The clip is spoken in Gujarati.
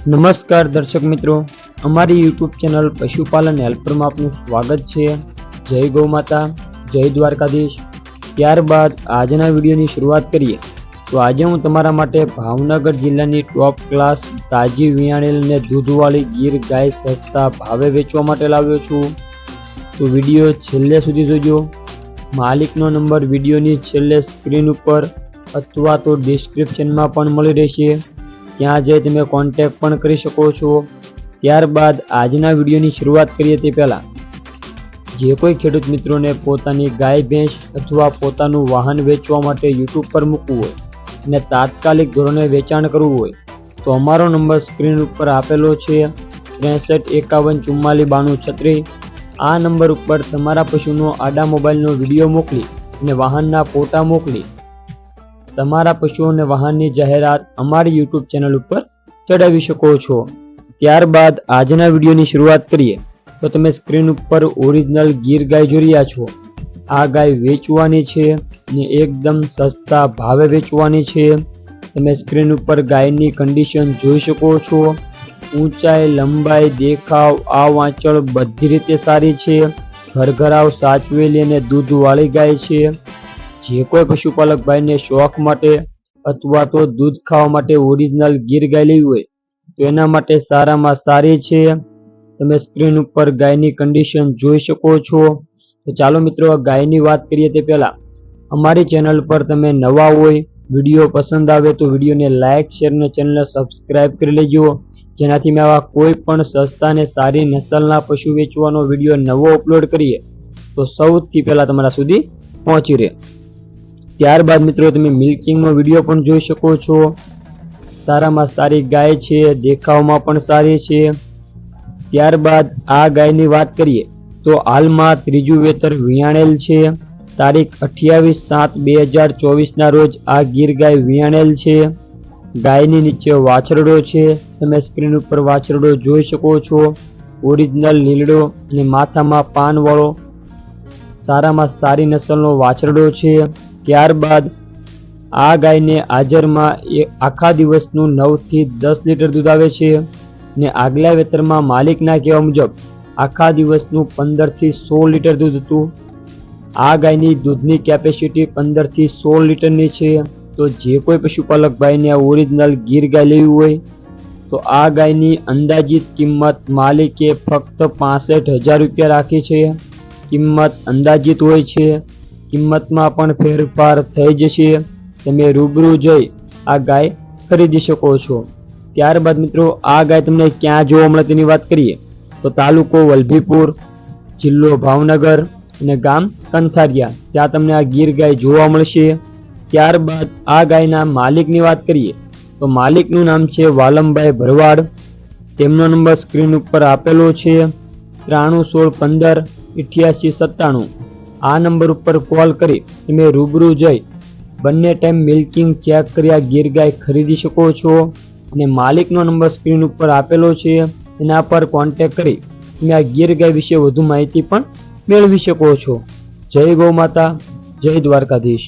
નમસ્કાર દર્શક મિત્રો, અમારી યુટ્યુબ ચેનલ પશુપાલન હેલ્પર માં આપનું સ્વાગત છે। જય ગૌ માતા, જય દ્વારકાધીશ। ત્યારબાદ આજના વિડીયોની શરૂઆત કરીએ તો આજે હું તમારા માટે ભાવનગર જિલ્લાની ટોપ ક્લાસ તાજી વિયાણેલ અને દૂધવાળી ગીર ગાય સસ્તા ભાવે વેચવા માટે લાવ્યો છું। તો વિડીયો છેલ્લે સુધી જોજો। માલિકનો નંબર વિડીયોની છેલ્લે સ્ક્રીન ઉપર અથવા તો ડિસ્ક્રિપ્શનમાં પણ મળી રહેશે, ત્યાં જઈ તમે કોન્ટેક્ટ પણ કરી શકો છો। ત્યારબાદ આજના વિડીયોની શરૂઆત કરીએ તે પહેલાં જે કોઈ ખેડૂત મિત્રોને પોતાની ગાય ભેંસ અથવા પોતાનું વાહન વેચવા માટે યુટ્યુબ પર મૂકવું હોય અને તાત્કાલિક ધોરણે વેચાણ કરવું હોય તો અમારો નંબર સ્ક્રીન ઉપર આપેલો છે 6351449236। આ નંબર ઉપર તમારા પશુનો આડા મોબાઈલનો વિડીયો મોકલી અને વાહનના ફોટા મોકલી તમારા પશુ અને વાહનની જાહેરાત અમારી યુટ્યુબ ચેનલ ઉપર ચડાવી શકો છો। ત્યારબાદ આજના વિડીયોની શરૂઆત કરીએ તો તમે સ્ક્રીન ઉપર ઓરિજિનલ ગીર ગાય જોઈ રહ્યા છો। આ ગાય વેચવાની છે અને એકદમ સસ્તા ભાવે વેચવાની છે। તમે સ્ક્રીન ઉપર ગાયની કન્ડિશન જોઈ શકો છો। ઊંચાઈ, લંબાઈ, દેખાવ, આ વાંચળ બધી રીતે સારી છે। ઘરઘરાવ સાચવેલી અને દૂધવાળી ગાય છે। જે કોઈ પશુપાલક ભાઈને શોખ માટે અથવા તો દૂધ ખાવા માટે ઓરિજિનલ ગીર ગાય લેવી હોય તો એના માટે સારામાં સારી છે। તમે સ્ક્રીન ઉપર ગાયની કન્ડિશન જોઈ શકો છો। તો ચાલો મિત્રો ગાયની વાત કરીએ તે પહેલા અમારી ચેનલ પર તમે નવા હોય, વિડીયો પસંદ આવે તો વિડીયોને લાઇક, શેર અને ચેનલને સબસ્ક્રાઇબ કરી લેજો, જેનાથી મેં આવા કોઈ પણ સસ્તા અને સારી નસલના પશુ વેચવાનો વિડીયો નવો અપલોડ કરીએ તો સૌથી પહેલા તમારા સુધી પહોંચી રહે। ત્યારબાદ મિત્રો તમે મિલ્કિંગનો વિડીયો પણ જોઈ શકો છો। સારામાં સારી ગાય છે, દેખાવમાં પણ સારી છે। ત્યારબાદ આ ગાયની વાત કરીએ તો હાલમાં ત્રીજું વેતર વિયાણેલ છે। તારીખ 28/7/2024 ના રોજ આ ગીર ગાય વિયાણેલ છે। ગાયની નીચે વાછરડો છે, તમે સ્ક્રીન ઉપર વાછરડો જોઈ શકો છો। ઓરિજિનલ લીલડો અને માથામાં પાનવાળો સારામાં સારી નસલનો વાછરડો છે। ત્યારબાદ આ ગાયને હાજરમાં આખા દિવસનું 9 થી 10 લીટર દૂધ આવે છે અને આગલા વેતરમાં માલિકના કહેવા મુજબ આખા દિવસનું 15 થી 16 લીટર દૂધ હતું। આ ગાયની દૂધની કેપેસિટી 15 થી 16 લીટરની છે। તો જે કોઈ પશુપાલક ભાઈને આ ઓરિજિનલ ગીર ગાય લેવી હોય તો આ ગાયની અંદાજિત કિંમત માલિકે ફક્ત 65,000 રૂપિયા રાખી છે। કિંમત અંદાજિત હોય છે, કિંમતમાં પણ ફેરફાર થઈ જશે। તમે રૂબરૂ જઈ આ ગાય ખરીદી શકો છો। ત્યારબાદ મિત્રો આ ગાય તમને ક્યાં જોવા મળે તેની વાત કરીએ તો તાલુકો વલભીપુર, જિલ્લો ભાવનગર અને ગામ કંથારિયા, ત્યાં તમને આ ગીર ગાય જોવા મળશે। ત્યારબાદ આ ગાયના માલિકની વાત કરીએ તો માલિકનું નામ છે વાલમભાઈ ભરવાડ। તેમનો નંબર સ્ક્રીન ઉપર આપેલો છે 9316158897। આ નંબર ઉપર કોલ કરી તમે રૂબરૂ જઈ બંને ટાઈમ મિલ્કિંગ ચેક કરી આ ગીર ગાય ખરીદી શકો છો અને માલિકનો નંબર સ્ક્રીન ઉપર આપેલો છે, એના પર કોન્ટેક્ટ કરી તમે આ ગીર ગાય વિશે વધુ માહિતી પણ મેળવી શકો છો। જય ગૌ માતા, જય દ્વારકાધીશ।